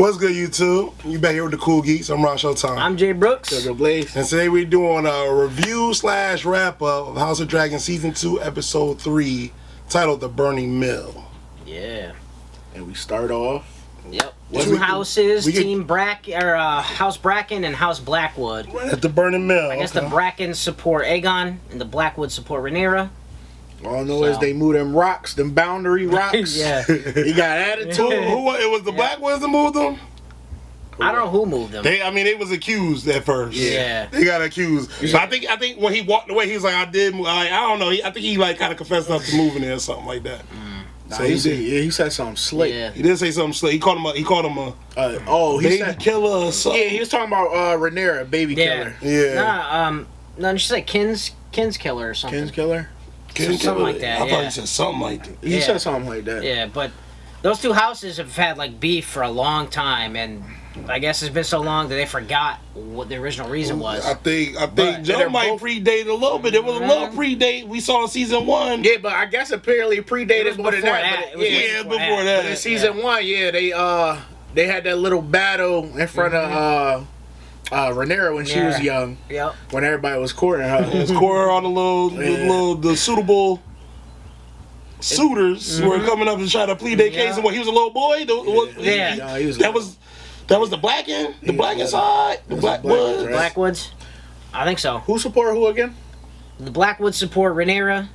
What's good, YouTube? You back here with the Cool Geeks. I'm Ron Showtime. I'm Jay Brooks. Blaze. And today we're doing a review / wrap up of House of Dragon Season 2, Episode 3, titled The Burning Mill. Yeah. And we start off. Yep. Two houses, House Bracken and House Blackwood. Right at the Burning Mill. I guess the Brackens support Aegon and the Blackwood support Rhaenyra. All I know is they move them rocks, them boundary rocks. Yeah. He got attitude. It was the Blackwoods that moved them? I don't know who moved them. They was accused at first. Yeah. They got accused. But I think when he walked away, he was like, I did move. I don't know. I think he kind of confessed up to moving there or something like that. So he said something slick. Yeah. He did say something slick. He called him a baby killer or something. Yeah, he was talking about Rhaenyra, baby killer. Yeah. No, she said Kin's killer or something. Kin's killer? Something like that. I thought he said something like that. He said something like that. Yeah, but those two houses have had beef for a long time, and I guess it's been so long that they forgot what the original reason was. I think Joe might predate a little bit. It was a little predate we saw in Season 1. Yeah, but I guess apparently predated more than that. Before that. But in Season 1, they had that little battle in front of Rhaenyra when she was young. Yep. When everybody was courting her. It was courting all the suitable suitors who were coming up to try to plead their case. And he was a little boy. That was the Blacken, the Blacken side, the Blackwoods. Right? Blackwoods, I think so. Who support who again? The Blackwoods support Rhaenyra,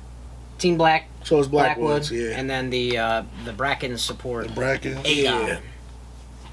Team Black. So it's Blackwoods, and then the Brackens support Brackens. Aegon. Yeah.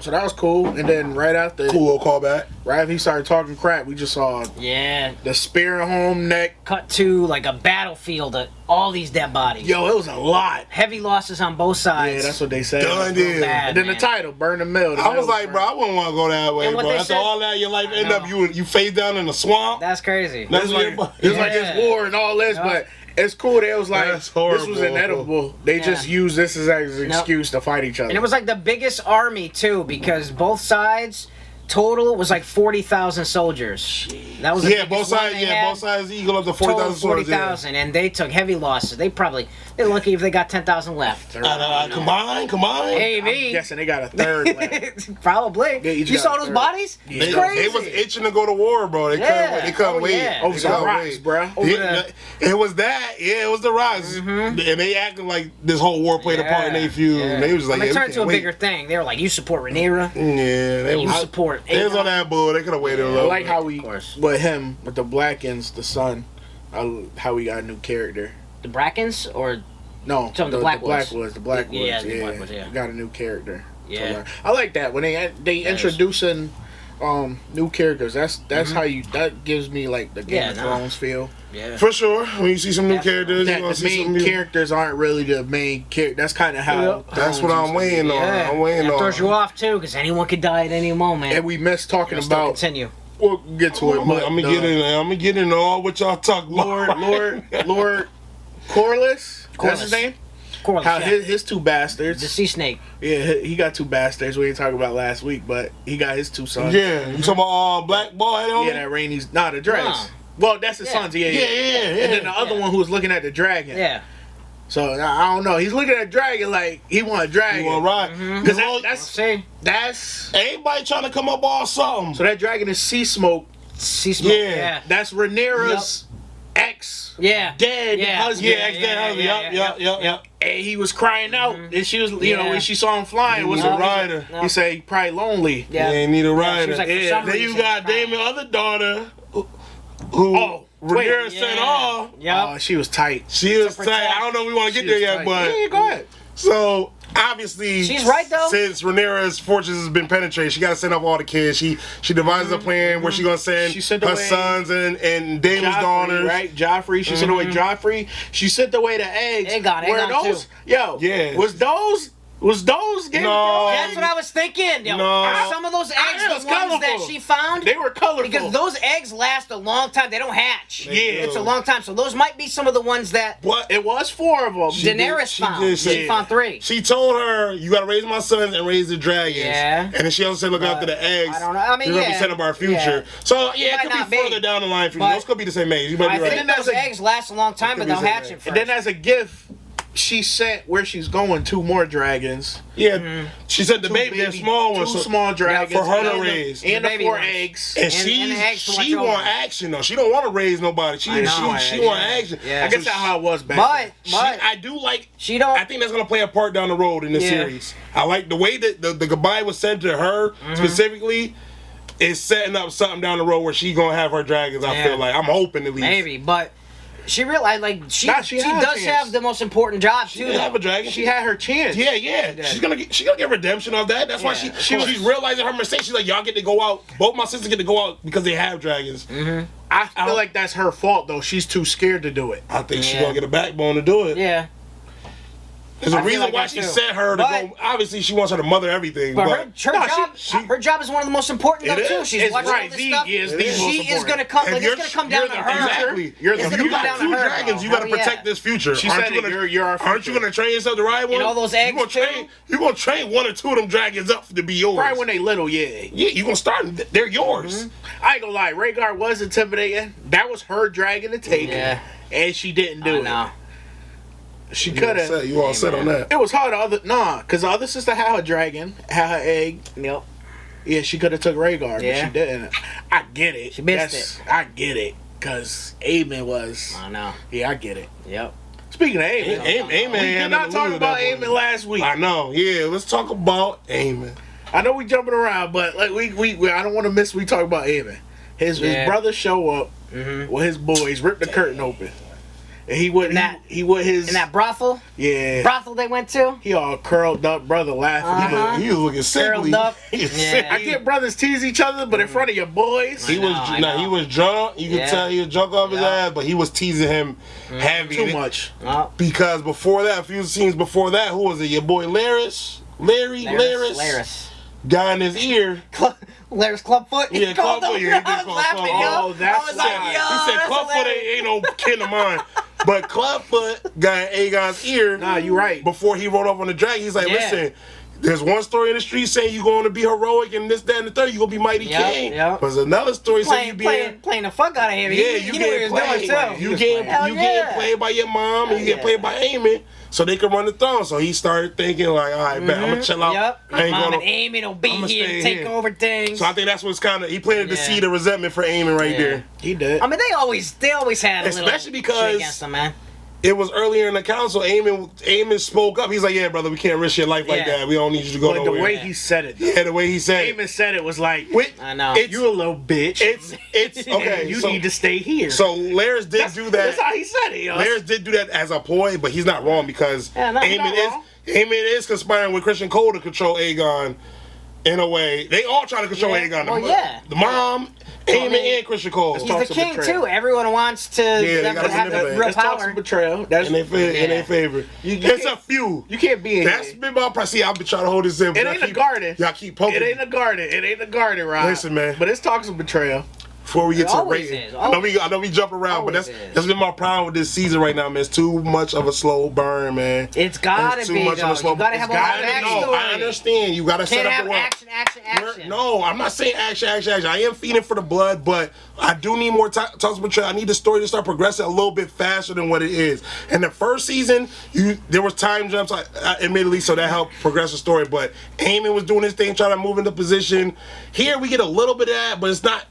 So that was cool, and then right after cool callback. Right after he started talking crap, we just saw the spear in home neck. Cut to a battlefield of all these dead bodies. Yo, it was a lot. Heavy losses on both sides. Yeah, that's what they said. Done deal. And then the title, Burn the Mill. I was like, bro, I wouldn't want to go that way, bro. After all that, your life end up you face down in the swamp. That's crazy. It's like it's war and all this, but it's cool. They was like, this was inedible. They just used this as an excuse to fight each other. And it was the biggest army too, because both sides total was 40,000 soldiers. That was both sides. Both sides equal up to 40,000 soldiers. 40,000, and they took heavy losses. They're lucky if they got 10,000 left. Combined. Maybe. I'm guessing they got a third left. Probably. You saw those bodies? It's crazy. They was itching to go to war, bro. They couldn't wait. Yeah. Over some rocks, bro. It was that. Yeah, it was the rocks. And they acted like this whole war played a part in their feud. Yeah. They was like, they turned to a bigger thing. They were like, you support Rhaenyra. Yeah, they you support Aegon. They was on that bull. They could have waited a little. I like how with the Blackens, the son, how we got a new character. The Brackens or no, the Blackwoods. The Blackwoods. Yeah, the Blackwoods. Yeah, got a new character. Yeah, I like that when they introducing new characters. That's how that gives me the Game of Thrones feel. Yeah, for sure. When you see some new characters, the main characters aren't really the main character. That's kind of how. That's what I'm waiting on. I'm waiting on. It throws you off too, because anyone could die at any moment. And we missed talking about. Continue. We'll get to it. I'm gonna get in all what y'all talk about. Lord Corlys. That's his name. Corlys, how his two bastards. The sea snake. Yeah, he got two bastards. We didn't talk about last week, but he got his two sons. Yeah, you talking about black boy? Yeah, that Rainy's not the dress. Well, that's his sons. Yeah. And then the other one who was looking at the dragon. Yeah. So I don't know. He's looking at the dragon like he want a dragon. He want ride. Because that's everybody trying to come up all something. So that dragon is Sea Smoke. Sea Smoke. Yeah. That's Rhaenyra's ex. Dead husband. Ex-dead husband. Yep. And he was crying out, and she was, when she saw him flying, was a rider. He said he probably lonely. Yeah, he need a rider. Then you got Damon's other daughter, who Rhaenyra sent off. Oh, she was tight. She was tight. I don't know if we want to get there yet, but go ahead. So obviously, she's right though. Since Rhaenyra's fortress has been penetrated, she got to send off all the kids. She devises a plan where she's gonna send her sons and Damon's daughters. Right, Joffrey. She sent away Joffrey. She sent away the eggs. Aegon those? Too. Was those Game of Thrones? That's what I was thinking. No. Some of those eggs, the ones that she found, they were colorful. Because those eggs last a long time. They don't hatch. It's a long time. So those might be some of the ones that. What? It was 4 of them. Daenerys found. She found 3. She told her, "You got to raise my sons and raise the dragons." Yeah. And then she also said, "Look after the eggs. I don't know. I mean, they represent of our future." So it could be further down the line for you. Those could be the same age. You might be right. I think those eggs last a long time, but they'll hatch it first. And then as a gift she sent where she's going 2 more dragons. Yeah, she said the baby, they're small ones. 2 small dragons for her to raise, and the 4 eggs. And she want action though. She don't want to raise nobody. She want action. Yeah. I guess that's how it was back then. But I do like. She don't. I think that's gonna play a part down the road in this series. I like the way that the goodbye was said to her specifically. Is setting up something down the road where she gonna have her dragons. I feel like I'm hoping at least. Maybe, but. She realized, like, she does have the most important job, too. She have a dragon. She had her chance. Yeah. She's gonna get redemption of that. That's why she's realizing her mistake. She's like, y'all get to go out. Both my sisters get to go out because they have dragons. I feel like that's her fault, though. She's too scared to do it. I think she's gonna get a backbone to do it. Yeah. There's a reason why she sent her to go. Obviously, she wants her to mother everything. But her job is one of the most important, though, too. She's watching all this stuff. She is going to come. Like, it's going to come down to her. Exactly. You got 2 dragons. You got to protect this future. She said, aren't you going to train yourself to ride one? And all those eggs, you're going to train 1 or 2 of them dragons up to be yours. Right when they little, yeah. Yeah, you're going to start. They're yours. I ain't going to lie. Rhaegar was intimidating. That was her dragon to take. Yeah. And she didn't do it. She could have. You all set on that. It was hard. Because the other sister had her dragon, had her egg. Yep. Yeah, she could have took Rhaegar, but she didn't. I get it. She missed it. I get it. Because Aemon was. I know. Yeah, I get it. Yep. Speaking of Aemon, we did not talk about Aemon last week. I know. Yeah, let's talk about Aemon. I know we jumping around, but like we I don't want to miss. We talk about Aemon. His brothers show up with his boys, rip the curtain open. And he would his in that brothel. Yeah, brothel they went to. He all curled up, brother laughing. He was looking sickly. Curled up. I get brothers tease each other, but in front of your boys, he was drunk. You could tell he was drunk off his ass, but he was teasing him heavy. Too much. Because before that, a few scenes before that, who was it? Your boy Laris. Guy in his ear. Larry's Clubfoot. Yeah, Clubfoot. Yeah, he did call Clubfoot. Oh, that's he said Clubfoot ain't no kin of mine. But Clubfoot got in Aegon's ear. Nah, you right. Before he rode off on the dragon, he's like, listen, there's one story in the street saying you're going to be heroic and this, that, and the third. You're going to be mighty king. But there's another story saying you playing the fuck out of him. Yeah, you getting played. You getting played by your mom and you get played by Aemon. So they could run the throne. So he started thinking like, all right, bet I'm gonna chill out. Yep. Mom and Aemon will be here and take over things. So I think that's what's he planted the seed of resentment for Aemon right there. He did. I mean, they always had a especially little because shit against them, man. It was earlier in the council. Aemon spoke up. He's like, "Yeah, brother, we can't risk your life like that. We don't need you to go nowhere." But the way he said it, the way he said Aemon said it was like, I know. You a little bitch. It's okay. You need to stay here. So Laris did do that. That's how he said it. Laris did do that as a ploy, but he's not wrong because Aemon is conspiring with Christian Cole to control Aegon. In a way, they all try to control Aegon. The mom, Aemon, and Christian Cole. He's the king too. Everyone wants to have the real power. Betrayal. That's in their favor. It's a few. You can't be in That's been my price. See, I've been trying to hold this in. It ain't a garden. Y'all keep poking. It ain't a garden, right? Listen, man. But it's talks of betrayal. Before we get to the rating, I know we jump around, but that's been my problem with this season right now, man. It's too much of a slow burn, man. It's gotta be, though. You gotta have a lot of backstory. No, I understand. You gotta set up the world. Action. No, I'm not saying action. I am feeding for the blood, but I do need more talks of betrayal. I need the story to start progressing a little bit faster than what it is. In the first season, there was time jumps, admittedly, so that helped progress the story. But Aemon was doing his thing, trying to move into position. Here, we get a little bit of that, but it's not.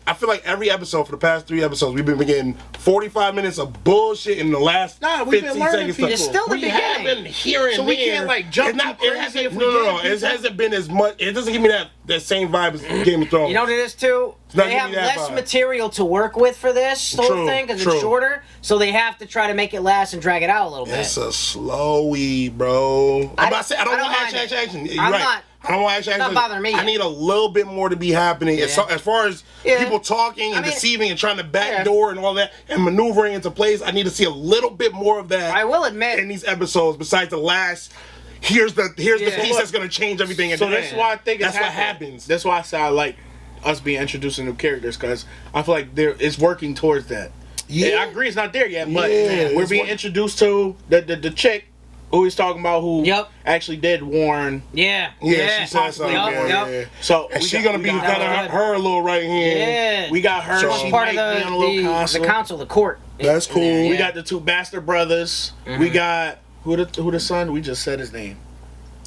I feel like every episode for the past 3 episodes, we've been getting 45 minutes of bullshit in the last 15 seconds. It's still the beginning. We have been hearing so we can't like jump too crazy if we get it hasn't been as much. It doesn't give me that same vibe as Game of Thrones. You know what it is too? They have less material to work with for this whole thing because it's shorter, so they have to try to make it last and drag it out a little bit. It's a slowy, bro. I'm not saying I don't want action. You're right. I don't want action. It's not bothering me. I need a little bit more to be happening. As far as people talking and deceiving and trying to backdoor and all that and maneuvering into place, I need to see a little bit more of that. I will admit in these episodes. Besides the last, here's the piece that's going to change everything. So that's why I think that's what happens. That's why I say I like us being introduced to new characters because I feel like it's working towards that. Yeah, I agree it's not there yet, but we're being introduced to the chick. who he's talking about, who Yep. actually did warn. Yeah. Yeah, she said something. Yeah. So And she gonna be kind of her little right hand. Yeah. We got her. So She part might of be on a little council. the council, the court. That's cool. Yeah. We got the two bastard brothers. We got who the son? We just said his name.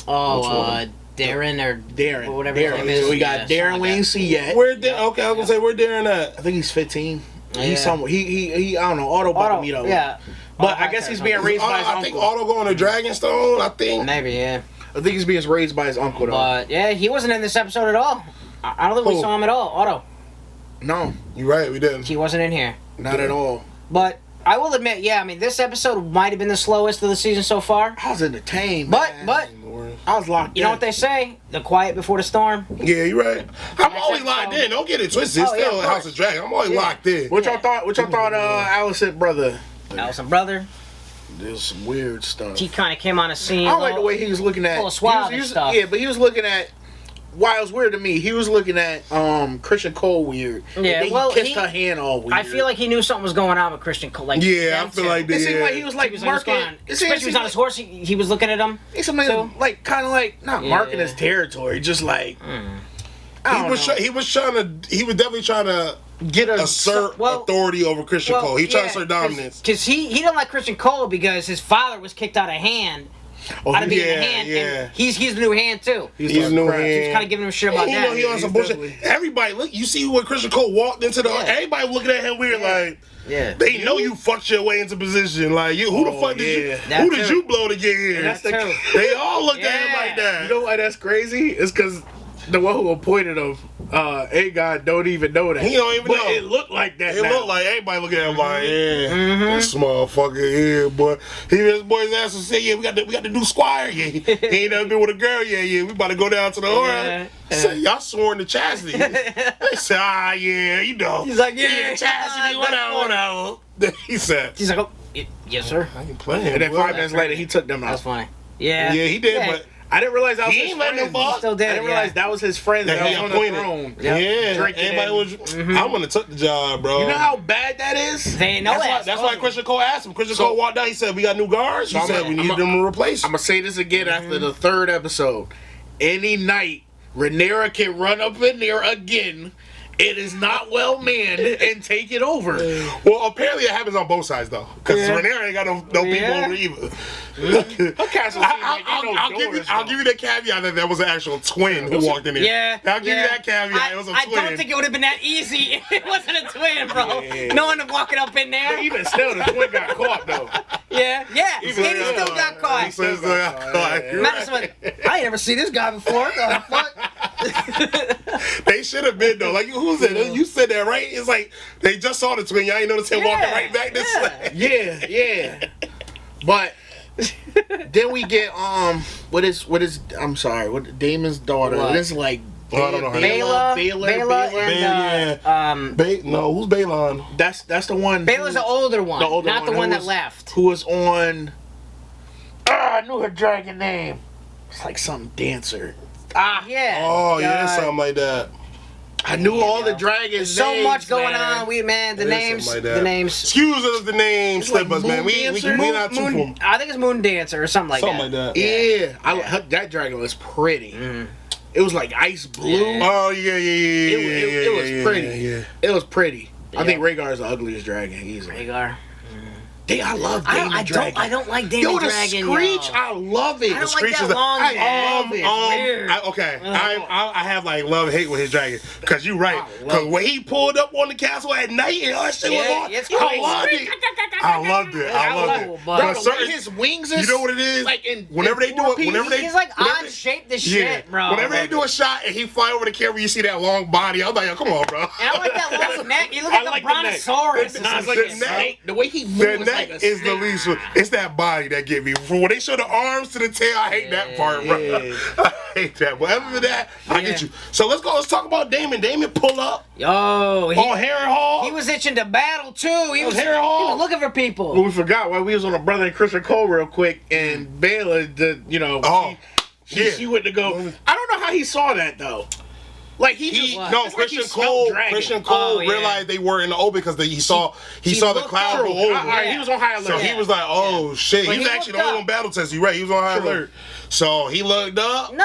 Darren or Darren. whatever his name is. So we got Darren. We ain't see yet. Okay, I was gonna say where Darren at? I think he's 15. Yeah. He's somewhere. He I don't know. Auto bought me though. Yeah. But I guess he's being raised by his I uncle. think Otto going to Dragonstone. I think. Maybe, yeah. I think he's being raised by his uncle though. But yeah, he wasn't in this episode at all. I don't think we Who? saw him at all. Otto. No, You're right. We didn't. He wasn't in here. not at all. But I will admit, yeah, I mean, this episode might have been the slowest of the season so far. I was entertained. But I was locked in. you know what they say? The quiet before the storm. Yeah, you're right. I'm Next always episode. locked in. Don't get it twisted. It's Oh, yeah, still of House course. of Dragon. I'm always locked in. What y'all thought? What y'all thought? Allison brother. Allison brother. There's some weird stuff. He kind of came on the scene. I don't like the way he was looking at. Full of suave he was, stuff. Yeah, but he was looking at. Why it was weird to me, he was looking at Christian Cole weird. Yeah, and then well, he kissed her hand all weird. I feel like he knew something was going on with Christian Cole. Like, Yeah, them I feel two. like it seemed yeah. like he was like He was like, what's going on? marking. Especially he was on his horse. He was looking at him. It's something So- like kind of like not marking Yeah. his territory, just like He was definitely trying to get a assert authority over Christian Cole. He trying to assert dominance. Because he didn't like Christian Cole because his father was kicked out of hand. Out of being yeah, a hand. yeah. And he's the new hand too. He's new hand. He was kind of giving him shit about You that. know he on some bullshit. definitely- Everybody, look, you see when Christian Cole walked into the. Yeah. Everybody looking at him weird, like. Yeah. They know you fucked your way into position. Like who the fuck did you? yeah. Who That did too. you blow to get here? That's true. They all looked at him Yeah. like that. You know why that's crazy? It's because the one who appointed him, Aegon, don't even know that. He don't even but know. it looked like that. It now. looked like everybody looking at him like, this motherfucker, yeah, boy. His boy's ass was saying, yeah, we got the new squire, yeah. He ain't never been with a girl, yeah. We about to go down to the horn. Say, y'all sworn to chastity. They said, yeah, you know. He's like, yeah, chastity, whatever. He said, He's like, oh, yes, sir. I ain't playing. And then boy. 5 minutes later, he took them That's out. funny. Yeah. Yeah, he did, Yeah. but I didn't realize that was He his ain't letting friends. them fuck. Still I did. didn't realize that was his friends that that he was on the appointed. throne. Yeah, Drinking everybody and- was. I wouldn't have took the job, bro. You know how bad that is? They know That's why Christian Cole asked him. Christian So- Cole walked down. He said, "We got new guards." He So said, "We need them to replace." I'm gonna say this again after the 3rd episode. Any night, Rhaenyra can run up in there again. It is not well manned and take it over. Well, apparently it happens on both sides though, because Rhaenyra ain't got no people Yeah. over either. Her castle seems like I'll give you the caveat that was an actual twin who walked in there. Yeah. I'll give you that caveat. It was a I twin. don't think it would have been that easy if it wasn't a twin, bro. Yeah. No one walking up in there. Even still, the twin got caught though. Yeah. And he still got He caught. says, You're Madison right. went, I ain't never seen this guy before. The fuck? They should have been though. Like who said it? You said that right? It's like they just saw the twin. Y'all ain't noticed him walking right back this way. Yeah. But then we get what is I'm sorry, what Damon's daughter. What? This is like Oh, I don't know her name. Bela and No, who's Balon? That's the one. Bela's the older one, not the one that left. Who was on? I knew her dragon name. It's like some dancer. Yeah. Oh yeah, something like that. I knew all the dragons. So names, much going man. on. The It is names. something like The that. names. Excuse us, the name slip us, man. Moon We Dancer? not too Moon, from I think it's Moon Dancer or something like something that. like that. Yeah, that dragon was pretty. It was like ice blue. Oh yeah. It was pretty. Yeah. It was pretty. I Yeah. think Rhaegar is the ugliest dragon easily. Rhaegar. I love Daemon Dragon. I don't like Yo, Daemon the Dragon. Screech, yo. I love it. I don't like Screech that is long I neck. love it. Weird. I have like love and hate with his dragon because you're right. Because when he pulled up on the castle at night and all that shit was Yeah, on, it's I crazy. loved it. I loved it. Bro, Bro, the certain- way his wings is. You know what it is? Like in whenever they do four it, whenever pieces, they He's like whenever odd they- shaped as yeah. shit, bro. Whenever they do a shot and he fly over the camera, you see that long body. I'm like, yo, come on, bro. And I like that long neck. You look I at like the the neck. brontosaurus. or Nah, some it's like shit, the bro. neck. The way he moves The is neck like a is the snake. least. It's that body that get me. For when they show the arms to the tail, I hate that part, bro. Yeah. I hate that. But other than that, I get you. So let's go. Let's talk about Damon. Damon pull up Yo, on Harrenhal. he was itching to battle too. He was Harrenhal. looking for people. Well, we forgot while we was on a brother and Christian Cole real quick, and Bela, Oh, she went to go. I don't know how he saw that though. Like Christian Cole realized they were in the open because he saw the cloud go over. Right, he was on high alert. So he was like, "Oh shit!" He was actually the only one battle test. You right? He was on high alert. So he looked up. No.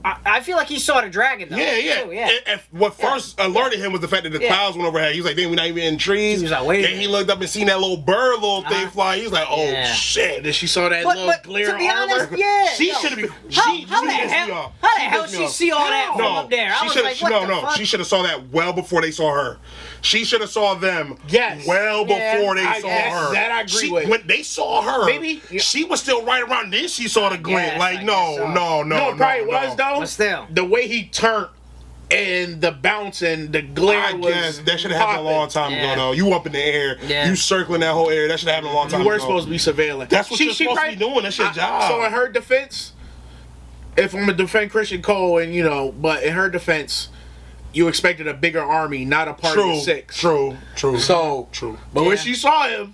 I feel like he saw the dragon though. Yeah. Too, yeah. And what first alerted him was the fact that the clouds went overhead. He was like, "Damn, we're not even in trees." He was like, "Wait." And he looked up and seen that little bird, thing fly. He was like, "Oh shit!" And then she saw that little glare to be armor. honest, yeah. She should have been. How the hell she see all that from up there? I was like, what the fuck? She should have saw that well before they saw her. She should have saw them well before they saw her. That I agree with. When they saw her, she was still right around. Then she saw the glint. Like, no. It probably was, though. But still. The way he turned and the bounce and the glare was that should have happened a long time ago, though. You up in the air. Yeah. You circling that whole area. That should have happened a long time ago. You were supposed to be surveilling. That's what you're supposed to be doing. That's your job. So in her defense, if I'm going to defend Christian Cole, and but in her defense, you expected a bigger army, not a part of the 6. True. So, but when she saw him,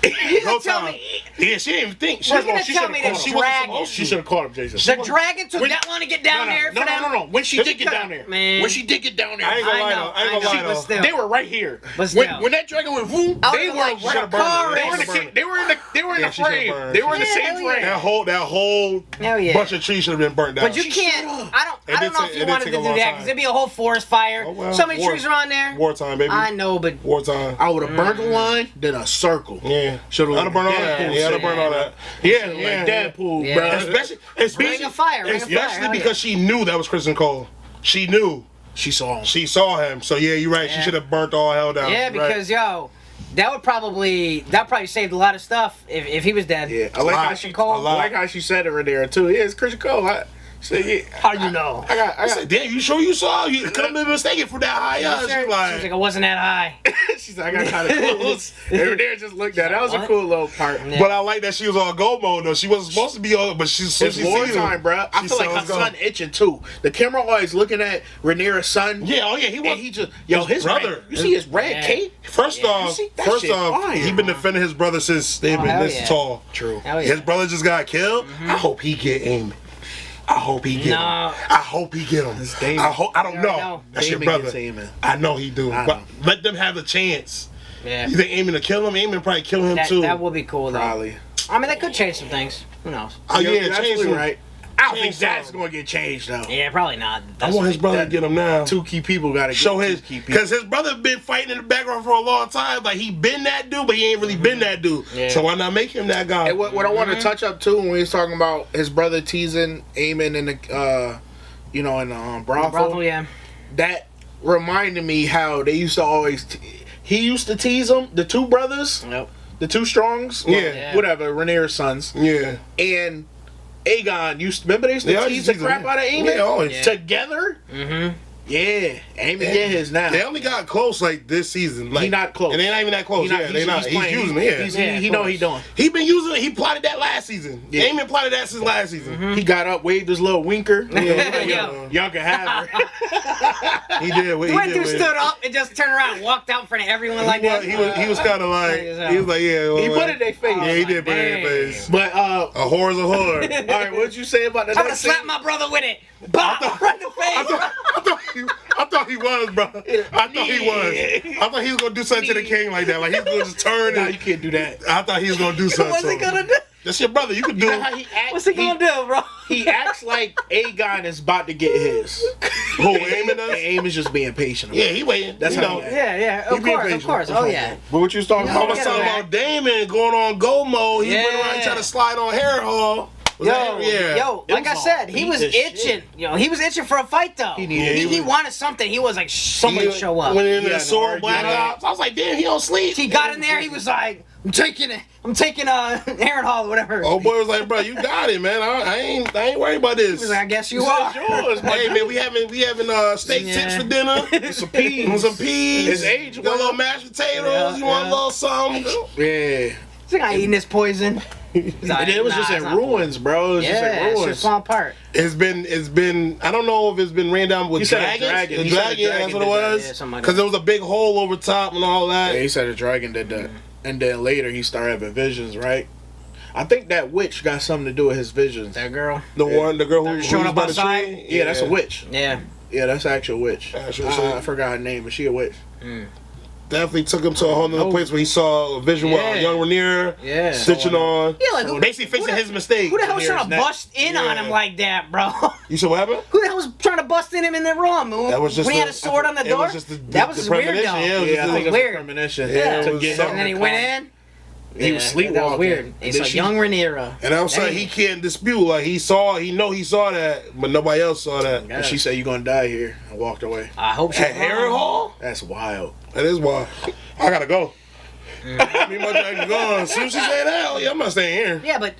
you gonna tell me? Yeah, she didn't even think. You're gonna tell me the dragon? She should have caught him, Jason. The dragon took that long to get down there. No. When she did get down there, I ain't gonna lie though. They were right here. When that dragon went boom, they were in the frame. They were in the same frame. That whole bunch of trees should have been burnt down. But you can't. I don't know if you wanted to do that because it'd be a whole forest fire. So many trees are on there. Wartime, baby. I know, but wartime. I would have burned the line, then a circle. Yeah. Should have burned all that. Yeah, I'd burn all that. Yeah, like Deadpool, bro. Especially ring of fire. Especially because she knew that was Christian Cole. She knew. She saw him. She saw him. So yeah, you're right. She should have burnt all hell down. Yeah, because that probably saved a lot of stuff if he was dead. Yeah, I like how she said it right there too. Yeah, it's Christian Cole. How you know? I said, damn, you sure you saw? You could have been mistaken for that high up. She's like, I wasn't that high. She's like, I got kind of close. Every day just looked at it. That was a cool little part. Yeah. But I like that she was on go mode though. She wasn't supposed to be on, but she's wartime, bro. I feel like her son itching too. The camera always looking at Rhaenyra's son. Yeah, he was. He just his brother. You see his red cape? First off, he been defending his brother since they've been this tall. True. His brother just got killed. I hope he get aimed. I hope he get him. I hope he get him. I don't know. That's your brother. I know he do. But let them have a chance. Yeah. You think Aiming to kill him? Aiming probably kill him too. That would be cool though. Probably. I mean, that could change some things. Who knows? Oh yeah, change him. Right. I don't think that's going to get changed though. Yeah, probably not. I want his brother to get him now. 2 key people got to show his because his brother been fighting in the background for a long time. Like he been that dude, but he ain't really been that dude. Yeah. So why not make him that guy? And what I want to touch up too when he was talking about his brother teasing Aemon in the in the brothel. Yeah. That reminded me how they used to always. He used to tease them, the 2 brothers. Yep. The 2 Strongs. Whatever. Rhaenyra's sons. Yeah. And Aegon remember they used to tease the crap out of Aemon together. Mm-hmm. Yeah, Aemon get his now. They only got close like this season. Like, he not close, and they not even that close. They not. He's using it. He know what he doing. He been using it. He plotted that last season. Yeah. Aemon plotted that since last season. Mm-hmm. He got up, waved his little winker. Y'all can have her. He did. He stood up and just turned around and walked out in front of everyone like that. He was kind of like he was like he put it in their face. Yeah, he did put it in their face. But a whore's a whore. All right, what'd you say about that? I'm gonna slap my brother with it. Bah! Right in the face. I thought he was, bro. I thought he was gonna do something to the king like that. Like he's gonna just turn. No, you can't do that. I thought he was gonna do something. What's he gonna do? That's your brother. You can do. You know how he acts? What's he gonna do, bro? He acts like Aegon is about to get his. Who Aemon does? Aemon's just being patient. Yeah, he waiting. That's how. Yeah. Of course. Oh yeah. But what you was talking about? I was talking about Damon going on go mode. He went around trying to slide on Harrenhal. Yo, like I said, he was itching. He was itching for a fight though. He wanted something. He was like, somebody show up. Went in there, sword Black Ops. I was like, damn, he don't sleep. He got in there. He was like, I'm taking Harrenhal or whatever. Old boy was like, bro, you got it, man. I ain't worried about this. He was like, I guess you are. Yours, hey man, we having steak tips for dinner. Some peas. His age, got a little mashed potatoes. You want a little something? Yeah. He's like, I ain't eating this poison. Like, it was just in ruins, bro. It was just in ruins. It's just falling apart. It's been. I don't know if it's been ran down with dragons. The dragon, that's what it was. Because there was a big hole over top and all that. Yeah, he said the dragon did that, and then later he started having visions, right? I think that witch got something to do with his visions. That girl, the girl who showed up outside. tree. Yeah, that's a witch. Yeah. Yeah, that's actual witch. Actual I forgot her name, but she a witch. Definitely took him to a whole nother place where he saw a vision with young Rhaenyra stitching on. Yeah, like basically fixing his mistake. Who the hell was trying to bust in on him like that, bro? You said what happened? Who the hell was trying to bust in him in the room? That was just when he had a sword on the door. That was weird, though. Yeah, I think weird. Premonition. Yeah, to get and then he went in. He was sleepwalking. That was weird. He's like young Rhaenyra. And I was saying he can't dispute. Like he saw that, but nobody else saw that. And she said, "You're gonna die here," and walked away. I hope she's at Harrenhal. That's wild. That is wild. I gotta go. Me and my dragon gone. As soon as she said that, I'm not staying here. Yeah, but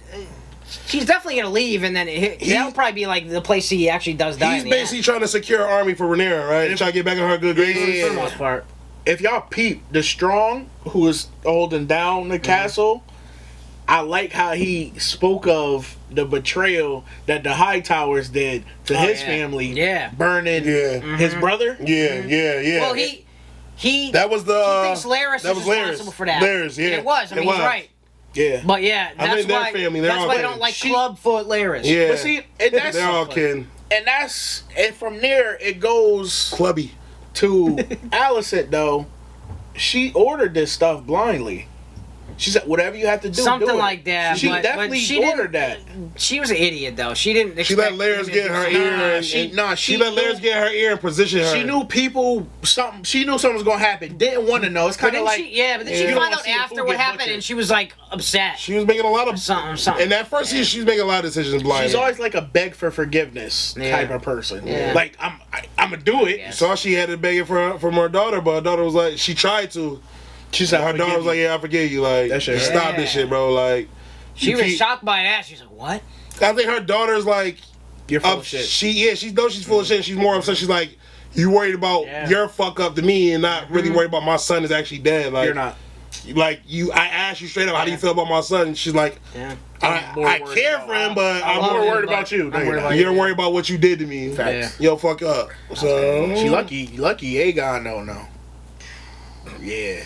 she's definitely gonna leave, and then that'll probably be like the place he actually does die. He's basically trying to secure an army for Rhaenyra, right? And try to get back in her good graces. For the most part. If y'all peep, the Strong who is holding down the castle, I like how he spoke of the betrayal that the Hightowers did to his family. Yeah. Burning his brother. Yeah. Well, he that was the he thinks Larys is responsible for that. Larys, yeah. It was. I mean, he's right. Yeah. But yeah, that's why family. That's why they don't like Clubfoot Larys. Yeah. But see, and that's they're all kin. And from there it goes clubby to Alicent though. She ordered this stuff blindly. She said, "Whatever you have to do, something do it." like that." She definitely ordered that. She was an idiot, though. She didn't. She let Larys get her ear. She let Larys get her ear and position her. She knew something. She knew something was gonna happen. Didn't want to know. It's kind of like but then she found out after what happened, and she was like upset. She was making a lot of something. In that first season, she was making a lot of decisions blindly. She's always like a beg for forgiveness type of person. Yeah. Like I'm gonna do it. So she had to beg it from her daughter, but her daughter was like, she tried to. She said her daughter was like, "Yeah, I forgive you. Like, stop this shit, bro." Like, she was shocked by that. She's like, "What?" I think her daughter's like, "You're full of shit." She knows she's full of shit. She's more upset. She's like, "You worried about your fuck up to me, and not really worried about my son is actually dead." Like, you're not. Like I asked you straight up, how do you feel about my son? And she's like, I care for him, but I'm more worried about you. You're worried about what you did to me. Yo, fuck up. So she lucky Aegon don't know. Yeah.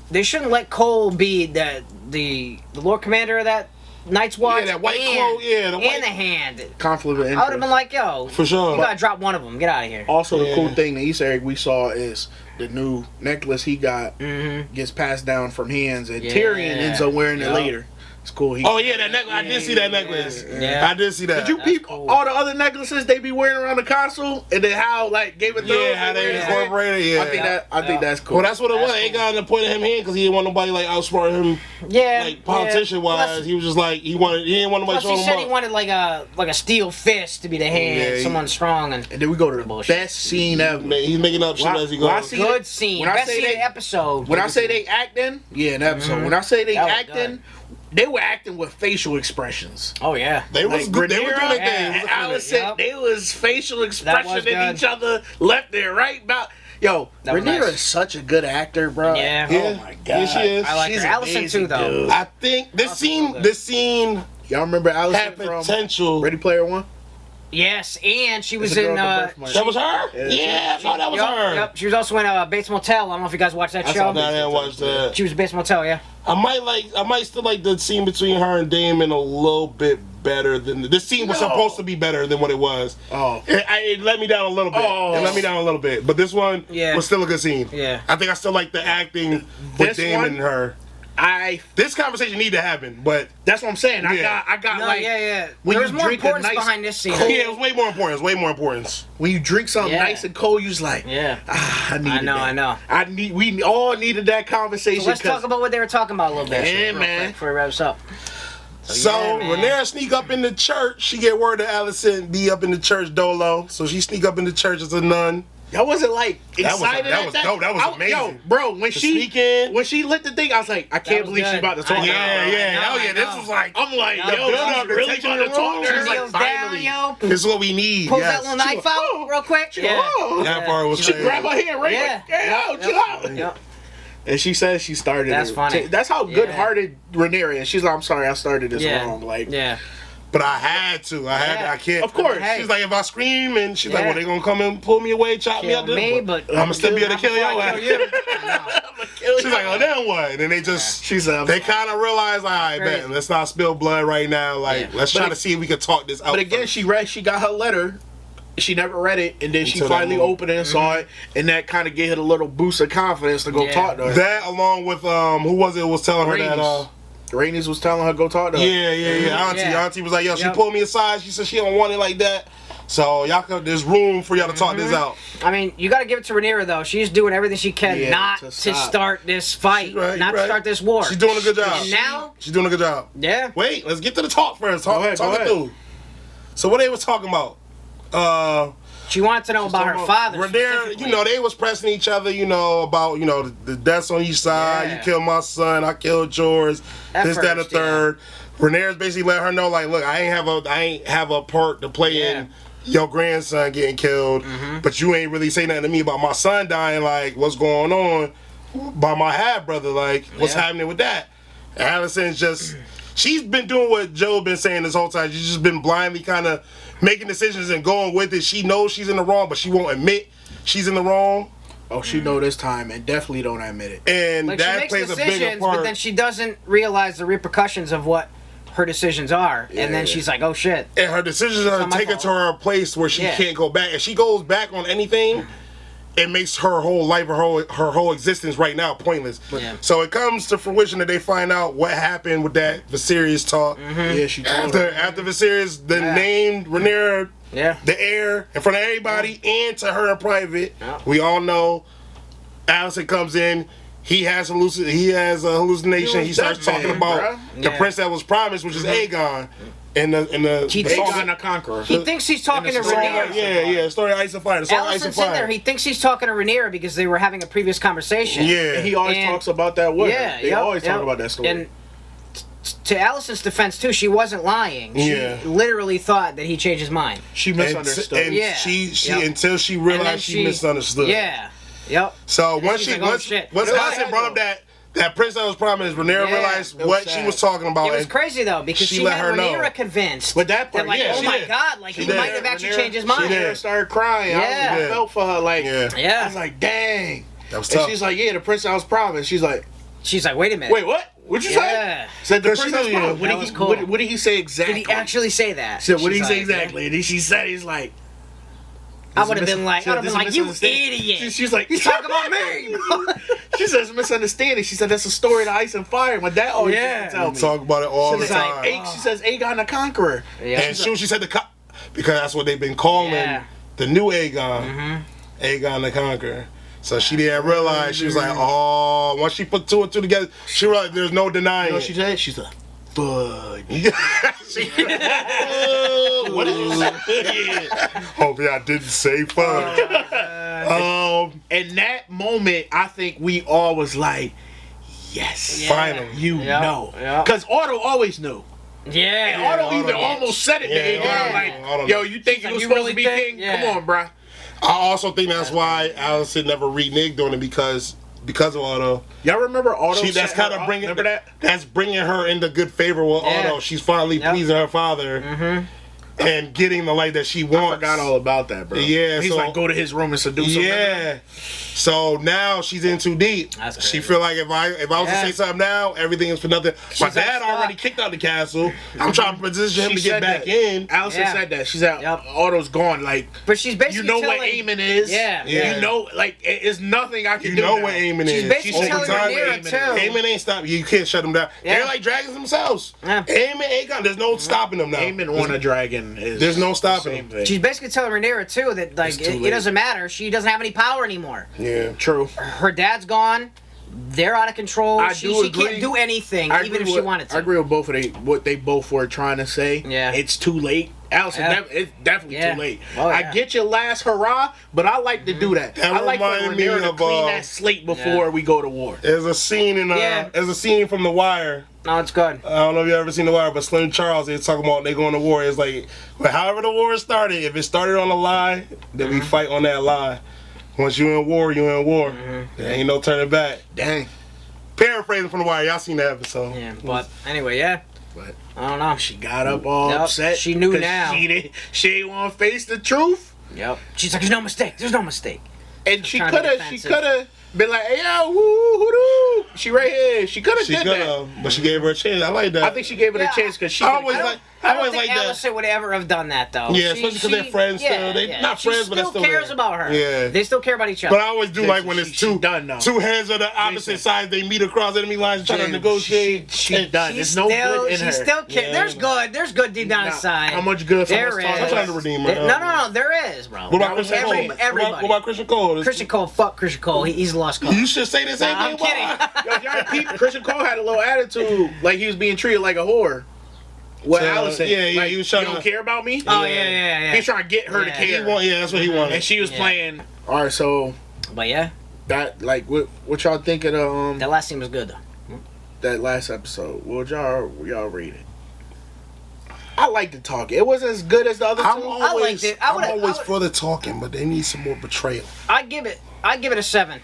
They shouldn't let Cole be the Lord Commander of that Night's Watch. Yeah, that white cloak. Yeah, and the Hand. Conflict of interest. I would have been like, yo, for sure. You gotta drop one of them. Get out of here. Also, the cool thing, the Easter egg we saw is the new necklace he got gets passed down from hands, and Tyrion ends up wearing it later. It's cool. That necklace. I did see that necklace. Yeah. I did see that. Did you peep all the other necklaces they be wearing around the castle, and then how Game of Thrones? Yeah, how they incorporated. Yeah, I think that's cool. Well, that's what it was. Ain't got pointed him in because he didn't want nobody like outsmart him. Yeah, like politician wise, he was just like he didn't want nobody. Plus, he said he wanted like a steel fist to be the hand, someone strong, and then we go to the best scene ever. He's making up shit as he goes. Good scene. Best scene in the episode. When I say they acting, an episode. When I say they acting. They were acting with facial expressions. Oh yeah, they was good. They were doing their thing. Alicent, they was facial expression in each other, left and right. Rhaenyra is such a good actor, bro. Yeah. Oh my god. Yeah, she is. I like her. Alicent too, though. Dude. I think this scene. Y'all remember Alicent had potential. From Ready Player One? Yes, and she was in. That was her. Yeah, I thought that was her. Yep. She was also in Bates Motel. I don't know if you guys watched that show. I didn't watch that. She was in Bates Motel. Yeah. I might still like the scene between her and Damon a little bit better than this scene was supposed to be better than what it was. Oh, it let me down a little bit. It let me down a little bit, but this one was still a good scene. Yeah, I think I still like the acting with Damon and her. This conversation need to happen, but that's what I'm saying. I got There was more importance behind this scene. Yeah, it was way more important. It was way more important. When you drink something nice and cold, you just like, I know. We all needed that conversation. So let's talk about what they were talking about a little bit. Yeah, man. Before it wraps up. So Rhaenyra sneak up in the church. She get word that Alicent be up in the church dolo. So she sneak up in the church as a nun. Y'all wasn't like excited. That was dope. That was amazing. Yo, bro, when she lit the thing, I was like, I can't believe she's about to talk. Yeah. This was like, I'm like, yo, she's really about to talk to her. Like, finally, this is what we need. Pull that little knife out real quick. That part was. She grabbed her hand right. Yeah, chill out. And she says she started. That's funny. That's how good-hearted Rhaenyra is. She's like, I'm sorry, I started this wrong. Like, but I had to. I can't. Of course. She's like, if I scream, and she's like, well, they gonna come and pull me away, chop me up. But I'm gonna still be able to kill your ass. She's like, oh, then what? And then they just, they kind of realize, all right, man, let's not spill blood right now. Like, let's try to see if we can talk this out. But again, she got her letter. she never read it, and then she Until that finally moment. opened it and saw it, and that kind of gave her a little boost of confidence to go talk to her. That along with who was it was telling her that Rainey's was telling her go talk to her. Auntie was like, yo, she pulled me aside. She said she don't want it like that. So y'all there's room for y'all to talk this out. I mean, you got to give it to Rhaenyra though. She's doing everything she can not to start this fight, not to start this war. She's doing a good job. And now she's doing a good job. Yeah. Wait, let's get to the talk first. Talk it ahead. through. So what they was talking about? She wanted to know about her father. Rhaenyra, you know, they was pressing each other, you know, about, you know, the deaths on each side. You killed my son, I killed yours. This, that, and the third. Rhaenyra's basically let her know, like, look, I ain't have a part to play in your grandson getting killed, but you ain't really say nothing to me about my son dying. Like, what's going on by my half brother? Like, what's happening with that? And Allison's just, she's been doing what Joe been saying this whole time. She's just been blindly kind of making decisions and going with it. She knows she's in the wrong, but she won't admit she's in the wrong. Oh, she know this time and definitely don't admit it. And like, that she makes plays decisions, a bigger part. but then she doesn't realize the repercussions of what her decisions are, and then she's like, "Oh shit!" And her decisions are to take her to her place where she can't go back. If she goes back on anything, it makes her whole life, her whole existence right now pointless. So it comes to fruition that they find out what happened with that Viserys talk. Yeah, she told her. After Viserys then named Rhaenyra the heir in front of everybody and to her in private. We all know Alicent comes in. He has a hallucination. He starts talking about the prince that was promised, which is Aegon. In the Aegon the Conqueror. He thinks he's talking to Rhaenyra. The story of Ice and Fire. Alicent's in there. He thinks he's talking to Rhaenyra because they were having a previous conversation. Yeah. And he always talks about that with her. They always talk about that story. And to Alicent's defense, too, she wasn't lying. She literally thought that he changed his mind. She misunderstood. And she until she realized she misunderstood. Yeah. Yep. So once Alicent brought up that prince that was promised, Rhaenyra realized what she was talking about. It was crazy though because she had Rhaenyra convinced. But that part, like, oh my god, like he might have actually changed his mind. Rhaenyra started crying. I felt for her. Like, I was like, dang. That was tough. And she's like, yeah, the prince that was promised. She's like, wait a minute. Wait, what? What'd you say? Said the prince that was promised. What did he say exactly? Did he actually say that? Said what did he say exactly? And then she said, he's like. I would have been like, you idiot. She's like, he's talking about me. She says misunderstanding. She said that's a story of Ice and Fire. My dad always used to tell me. Talk about it all the time. She says Aegon the Conqueror. And she said because that's what they've been calling the new Aegon. Aegon the Conqueror. So she didn't realize. She was like, oh, once she put two and two together, she realized there's no denying. You know what she said? She's like, fudge. What did you say? Hopefully I didn't say fudge. In that moment, I think we all was like, yes. Finally. You know. Because Otto always knew. Yeah. And Otto even almost said it to Aegon. Like, yo, you think you was supposed to be king? Come on, bruh. I also think that's why Alicent never reneged on it because of Otto. Y'all remember Otto? That's kind of bringing that's bringing her into good favor with Otto. She's finally pleasing her father and getting the life that she wants. I forgot all about that, bro. Yeah, he's like, go to his room and seduce him. Yeah. So now she's in too deep. She feel like if I was to say something now, everything is for nothing. My dad already kicked out the castle. I'm trying to position him to get back in. Alicent said that. She said Otto's gone. Like, but she's basically what Aemon is. Yeah. You know, like it's nothing I can do. You know what Aemon is. She's basically telling Rhaenyra too. Aemon ain't stopping. You can't shut him down. They're like dragons themselves. Aemon, Aegon, there's no stopping them now. Aemon on a dragon is. There's no stopping him. She's basically telling Rhaenyra too that like it doesn't matter. She doesn't have any power anymore. Yeah, true. Her dad's gone. They're out of control. She can't do anything, even if she wanted to. I agree with both of what they both were trying to say. Yeah. It's too late. Alicent, it's definitely too late. Oh, I get your last hurrah, but I like to do that. I like for Rhaenyra to clean that slate before we go to war. There's a scene there's a scene from The Wire. No, it's good. I don't know if you ever seen The Wire, but Slim Charles, they're talking about they going to war. It's like, however the war started, if it started on a lie, then we fight on that lie. Once you in war, you in war. There ain't no turning back. Dang. Paraphrasing from The Wire, y'all seen that episode. Yeah, but anyway, But I don't know. She got up all upset. She knew now. She didn't want to face the truth. Yep. She's like, there's no mistake. There's no mistake. And she could have been like, hey, yo, woo, she right here. She could have did that. But she gave her a chance. I like that. I think she gave it a chance because she always like I don't always think like that. Allison would ever have done that though. Yeah, especially because they're friends still. They not she friends, but they're still cares there. about her. Yeah. They still care about each other. But I always do like when it's she done now. two heads of the opposite sides. They meet across enemy lines, trying to negotiate. She done. There's no good in her. She still cares. Yeah. There's good deep down inside. How much good? There is. I'm trying to redeem her. No, there is, bro. What about Christian Cole? Everybody. What about Christian Cole? Christian Cole, fuck Christian Cole. He's lost cause. You should say the same I'm thing. kidding. Yo, y'all peep, Christian Cole had a little attitude, like he was being treated like a whore. What Allison? Yeah, like, he was trying you don't to care about me? Oh yeah. He's trying to get her to care. That's what he wanted. And she was playing. All right, so But yeah, that like what y'all think of the that last scene was good though. that last episode? What would y'all rate it? I liked the talk. It wasn't as good as the other two. I liked it. I'm always for the talking, but they need some more betrayal. I'd give it a 7.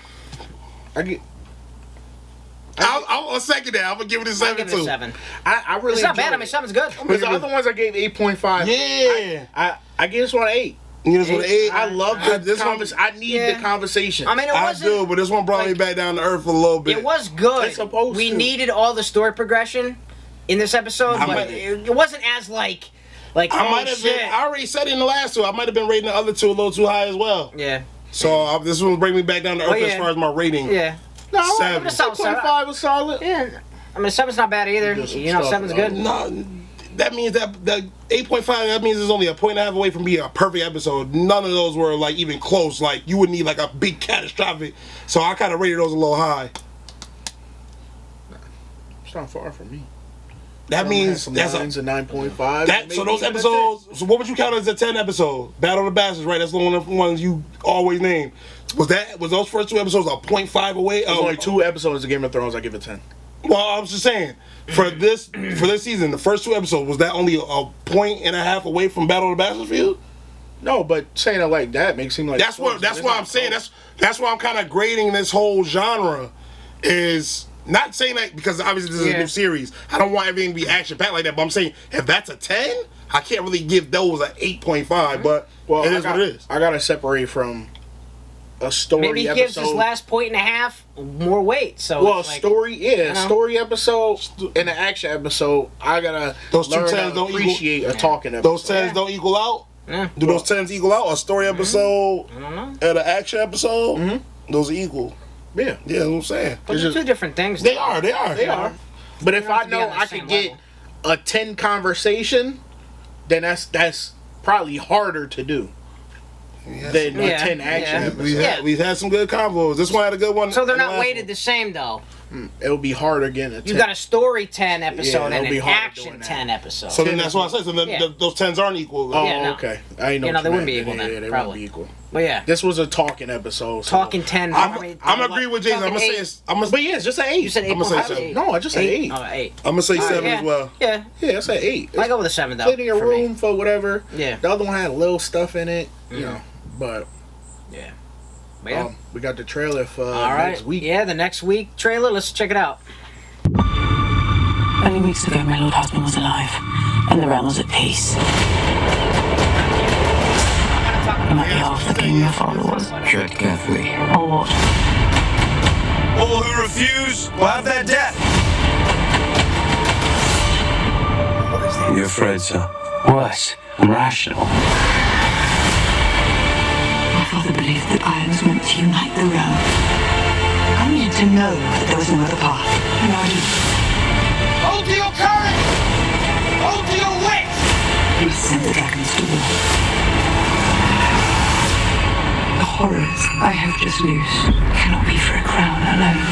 I'll second that. I'm gonna give it a 7 I'd give it a too. 7. I really It's not bad. I enjoyed mean, it. 7's good. Because the other ones I gave 8.5. Yeah. I gave this one an 8. You just want 8. I love this one. I need the conversation. I mean, it I wasn't. do, but this one brought me back down to earth a little bit. It was good. It's supposed we to. needed all the story progression in this episode, but it wasn't as like I oh might have shit. been. I already said it in the last two. I might have been rating the other two a little too high as well. Yeah. So this one bring me back down to earth as far as my rating. Yeah. No, 7. 7.5 was solid. Yeah. I mean, 7's not bad either. You know, 7's good. No, that means that 8.5. That means it's only a point and a half away from being a perfect episode. None of those were like even close. Like you would need like a big catastrophic. So I kind of rated those a little high. It's not far from me. That means that's a 9.5. So those episodes. So what would you count as a 10 episode? Battle of the Bastards, right? That's the one of the ones you always name. Was those first 2 episodes a 0.5 away? There's only 2 episodes of Game of Thrones. I give it 10. Well, I was just saying for this season, the first 2 episodes was that only a point and a half away from Battle of the Bastards for you? No, but saying it like that makes it seem like That's what I'm saying. That's why I'm kind of grading this whole genre. Is not saying that because obviously this is a new series. I don't want everything to be action packed like that. But I'm saying if that's a 10, I can't really give those an 8.5. But it is what it is. I gotta separate from a story. Maybe he gives his last point and a half more weight. So well, it's like, story episode and an action episode. I gotta those two learn tens to don't appreciate a talking episode. Those 10s don't equal out. Yeah. Do those 10s equal out? A story episode and an action episode? Those are equal. Yeah, that's what I'm saying. But they're 2 different things. They are. They are. But if I to be know on the I same can get level. a 10 conversation, then that's probably harder to do than a 10 action episode. We've had some good combos. This one had a good one. So they're not weighted the same though. It'll be harder getting a 10. You got a story 10 episode it'll and be an harder action doing that. 10 episode. So then that's what I said. So those 10s aren't equal. Oh, Yeah, no. okay. I ain't know. Yeah, no, what they you wouldn't be meant. equal then, Yeah, they probably. wouldn't be equal. But yeah. This was a talking episode. So. Talking 10. I'm agree with Jason. I'm gonna say But yeah, it's just an 8. You said 8. I'm gonna say 7. No, I just said 8. Oh, 8. I'm gonna say 7 yeah. as well. Yeah. Yeah, it's an 8. I go with a 7 though. Cleaning your for me. room for whatever. Yeah. The other one had little stuff in it, you know. But Yeah. But yeah. we got the trailer for All right. next week. Yeah, the next week trailer. Let's check it out. Only weeks ago, my lord husband was alive, and the realm was at peace. He might be half the king your father was. Tread carefully. Or what? All who refuse will have their death. Are you afraid, sir? Worse, I'm rational. My father believed that I was meant to unite the realm. I needed to know that there was no other path. And I do. Hold to your courage! Hold to your wits! He sent the dragons to war. The horrors I have just loosed cannot be for a crown alone.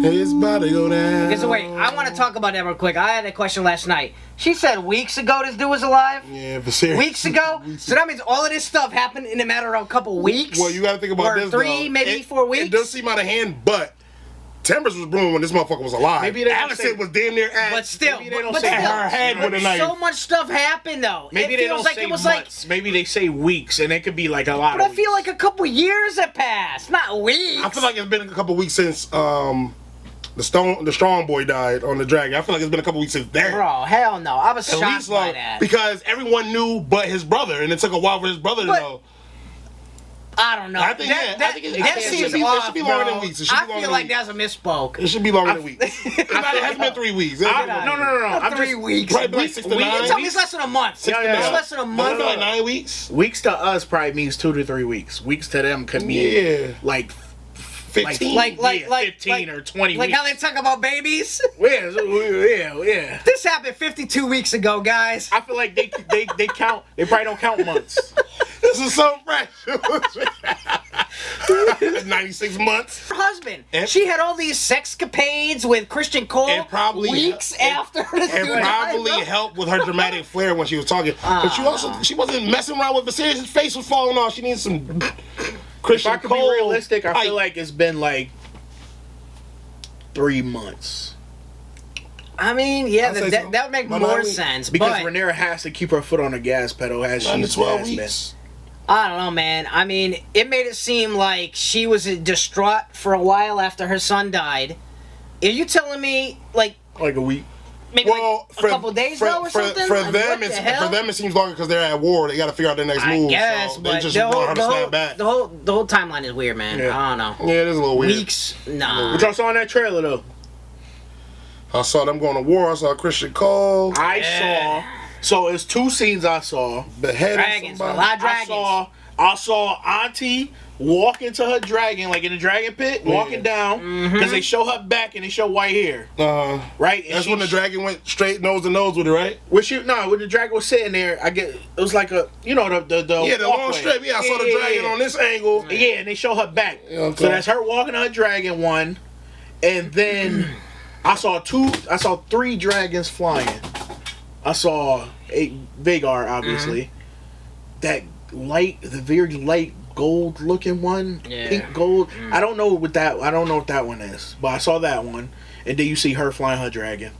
It's about to go down. Okay, so wait, I want to talk about that real quick. I had a question last night. She said weeks ago this dude was alive. Yeah, for serious. Weeks ago? So that means all of this stuff happened in a matter of a couple weeks? Well, you got to think about or this. 3, though. maybe 4 weeks? It does seem out of hand, but Timbers was brewing when this motherfucker was alive. Maybe they don't Allison say- was damn near at. But still, Maybe they don't but say still, her head with a knife. so much stuff happened though. Maybe it they feels don't like say it was months. Maybe they say weeks, and it could be like a lot But of I feel weeks. like a couple years have passed, not weeks. I feel like it's been a couple weeks since the strong boy died on the dragon. I feel like it's been a couple weeks since that. Bro, hell no. I was At shocked least by like, that. because everyone knew but his brother, and it took a while for his brother to know. But- But I feel like it's been a couple weeks since. Like, I feel like it's been a couple weeks since. But- Like, I don't know. I think that it seems should be off, longer bro. than weeks. It should be I longer feel than like weeks. that's a misspoke. It should be longer than weeks. It hasn't been 3 weeks. No. I'm 3 just weeks. Probably like 6 to 9. You tell me it's less than a month. Six to Yeah, It's nine. less than a I month. feel like 9 weeks. weeks to us probably means 2 to 3 weeks. Weeks to them could mean Yeah. like 15. Like 15 or 20 like weeks. how they talk about babies. Yeah. This happened 52 weeks ago, guys. I feel like they count. They probably don't count months. This is so fresh. 96 months. Her husband. And- She had all these sexcapades with Christian Cole It probably weeks after this It dude died, probably bro. helped with her dramatic flair when she was talking. But she wasn't messing around with Viserys. His face was falling off. She needs some If Christian I could Cole. be realistic, I feel hype. like it's been like 3 months. I mean, yeah, I'll say so. that would make But more I mean, sense. Because but Rhaenyra has to keep her foot on the gas pedal as 9 to she's 12 has been. weeks. I don't know, man. I mean, it made it seem like she was distraught for a while after her son died. Are you telling me, like, Like a week. maybe Well, like a couple days ago or something? For Like, them, what the hell? it seems longer because they're at war. They got to figure out their next I move. guess, so but they just the want her to whole, snap back. the whole timeline is weird, man. Yeah. I don't know. Yeah, it is a little weird. Weeks? Nah. What y'all saw in that trailer though? I saw them going to war. I saw Christian Cole I saw. So it's 2 scenes I saw. beheading Dragons, a somebody. lot of dragons. I saw Auntie walk into her dragon, like in the dragon pit, walking down, because they show her back and they show white hair, right? And That's when the dragon went straight nose to nose with it, right? when the dragon was sitting there, it was like a, the Yeah, the long walkway. strip. Yeah, I saw the dragon on this angle. Yeah, and they show her back. Okay. So that's her walking on her dragon one, and then I saw 3 dragons flying. I saw a Vagar, obviously. That the very light gold looking one, Yeah. pink gold. I don't know what that one is, but I saw that one, and then you see her flying her dragon.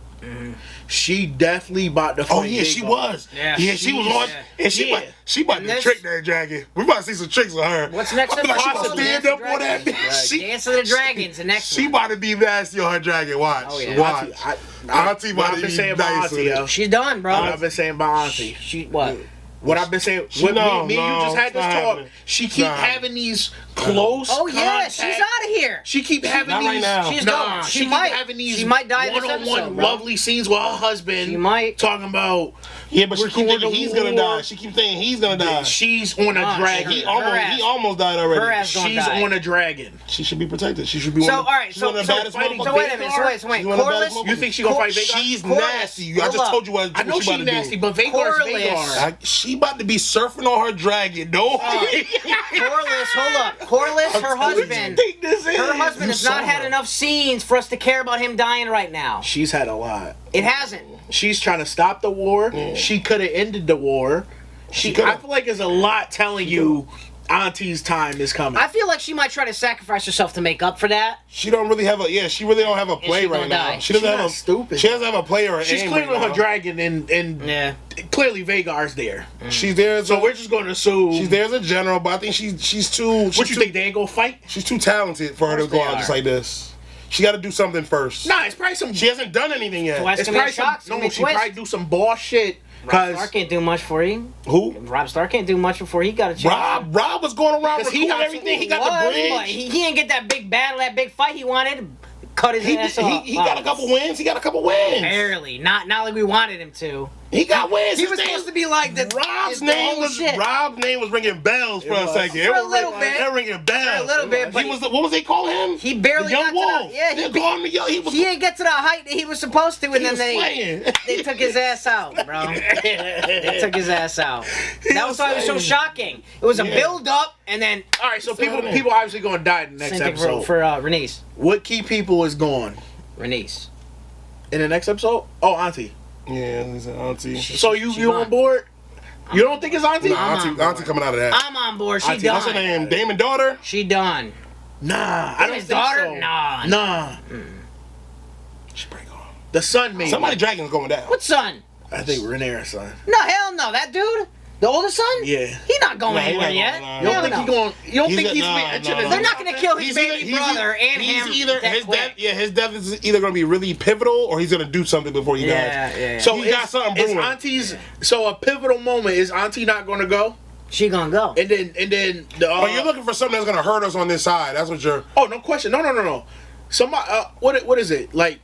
She definitely about to fight. Oh yeah, she Vagar. was. Yeah. Yeah, she was on. Yeah. And she about And to this- trick that dragon. We about to see some tricks with her. What's next I feel like she episode? gonna stand Dance up of on that Dragons. bitch. She, Dance of the Dragons, the next she one. about to be nasty on her dragon. Watch. Oh, yeah. Watch. What Auntie about I've to been be saying about nice Auntie, with yo. it. She's done, bro. What I've been saying about Auntie. She what? What I've been saying. She- When no, me and you no, just had it's this not talk. happening. She It's keep not having these close. Oh yeah, contact- she's out of here. She keep having Not these. right now. She's Nah, gone. she She keep might. having these. She might die this one-on-one episode, bro. lovely scenes with her husband. She might. talking about. Yeah, but she We're keep going thinking to he's gonna war. die. She keep thinking he's gonna die. She's on a Nah, dragon. she- He ass- almost died already. her ass gonna She's die. on a dragon. She should be protected. She should be So one of, all right, she's so one of the so, baddest fighting- motherfuckers. so wait a minute, Vagar? so wait, She's one of the baddest Corliss. You think she gonna fight Vagar? She's Corliss, nasty. I hold just up. told you what I know she she's about to nasty, do. but Vagar's Corliss. Vagar. She about to be surfing on her dragon. No. Corliss, hold up. Corliss, her husband. Her husband has not had enough scenes for us to care about him dying right now. She's had a lot. It hasn't. She's trying to stop the war. She could have ended the war. She coulda. I feel like there's a lot telling you Auntie's time is coming. I feel like she might try to sacrifice herself to make up for that. She don't really have a she really don't have a play she right gonna now. die. She doesn't She's have not a stupid. She doesn't have a play or an She's aim clearly right on her now. dragon, and Yeah. clearly Vagar's there. She's there as So a, we're just going to assume. she's there as a general, but I think she's too. What you think, they ain't gonna fight? She's too talented for her to Of go course out they just are. like this. She got to do something first. Nah, it's probably some. She hasn't done anything yet. So that's It's gonna be probably a shock. It's some. gonna No, be a she twist. probably do some boss shit. Rob Cause Stark can't do much for you. Who? Rob Stark can't do much before he got a chance. Rob was going around 'Cause he recruiting got everything. He He got was, the but bridge. he didn't get that big battle, that big fight he wanted. Cut his He ass off. got a couple wins. He got a couple wins. Barely. Not like we wanted him to. He got wins. He His was name- supposed to be like the Rob's the name whole was shit. Rob's name was ringing bells for It a was. second. For a little bit. It ringing bells. For a little bit, but he was the, what was they call him? He barely the young got to wolf. the, yeah, they called him the young. He was. he didn't get to the height that he was supposed to, and he then was they slaying. took his ass out, bro. They took his ass out. That was why it was so slaying. shocking. It was a Yeah. build up, and then all right, so Same people obviously gonna die in the next same thing episode. for Renice. What key people is gone Renice. in the next episode? Oh, Auntie. Yeah, he's an auntie. So She you gone. on board? You don't think it's Auntie? Nah, I'm on auntie board. coming out of that. I'm on board. She Auntie, What's her done. name? Damon daughter. She done. Nah, I don't His think daughter? so. Nah. Nah. She break off. The son maybe. Somebody dragon's going down. What son? I think Rhaenyra's son. No, hell no. That dude, the oldest son. Yeah. He not going Nah, he anywhere not yet. going, nah. You don't Hell think no. he going? You don't He's think a- he's nah, mentioned nah, as nah. They're not gonna kill his baby brother and he's him. either that his quick. death. Yeah, his death is either going to be really pivotal or he's going to do something before he dies. Yeah. So He got something is brewing. Auntie's? So a pivotal moment is Auntie not going to go? She gonna go. And then the. Oh, you're looking for something that's gonna hurt us on this side. That's what you're. Oh, no question. No. Somebody. What is it like?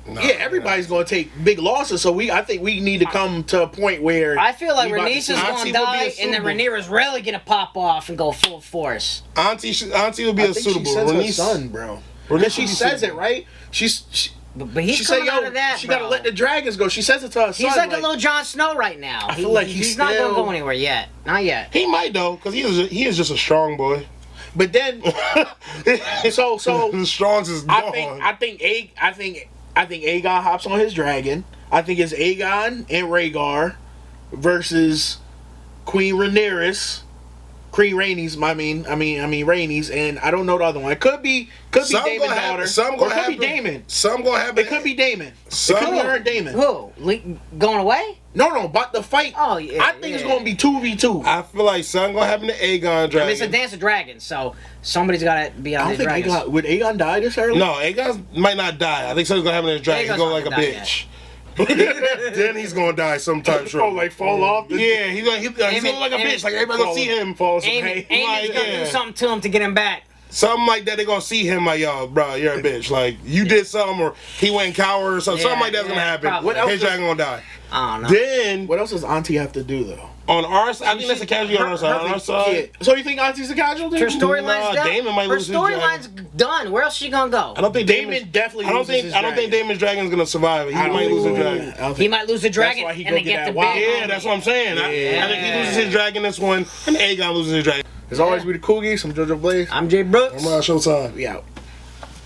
Yeah, everybody's gonna take big losses. So I think we need to come to a point where I feel like we about to Rhaenys see- is Auntie gonna would be die, a and then suitable. Rhaenyra's really gonna pop off and go full force. Auntie would be I a think suitable. she says her Rhaenys- son, bro. Rhaenys Because she would be says suitable. it right. But he's She coming said, out "Yo, of that. she bro. gotta let the dragons go." She says it to her son. He's like a little Jon Snow right now. I feel like he's not gonna still- go anywhere yet. Not yet. He might though, because he is just a strong boy. But then, so the Strongs is gone. I think Aegon hops on his dragon. I think it's Aegon and Rhaegar versus Queen Rhaenys. Queen Rhaenys, Rhaenys, and I don't know the other one. It could be Daemon's daughter. Some Or gonna it could happen. be Daemon. Some gonna happen. It could be Daemon. It Some- could be her and Daemon. Who? Going away? No, but the fight. Oh, yeah, I think it's yeah. gonna be 2v2. I feel like something gonna happen to Aegon I Dragon. mean, it's a dance of dragons, so somebody's gotta be I on don't the think dragons. would Aegon die this early? No, Aegon might not die. I think something's gonna happen to his dragon. He's Aegon's going not like a gonna die bitch. Then he's gonna die sometime Oh, short. like fall off. Yeah, he's gonna look like a bitch. Like everybody gonna see him. Fall some Amy, hay. Amy's Like, gonna yeah. do something to him to get him back. Something like that. They're gonna see him like, yo, bro, you're a bitch. Like you did something, or he went coward or something. Yeah, something like that's gonna yeah, happen. probably. What else His is- dragon gonna die. I don't know. Then What else does Auntie have to do though? on our side, I think that's a casualty on our side. On our side, Yeah. So you think Auntie's a casualty? Her storyline's Nah, done. Daemon might Her lose his storyline's done. Where else she gonna go? I don't think Daemon definitely I don't loses think. his I don't think dragon. Daemon's dragon's gonna survive. He might lose his dragon. He might lose the dragon why he and go then get get the that wild- big. Yeah, that's what I'm saying. I think he loses his dragon this one, and Aegon loses his dragon. As always, we the Coogies. I'm JoJo Blaze. I'm Jay Brooks. Showtime. We out.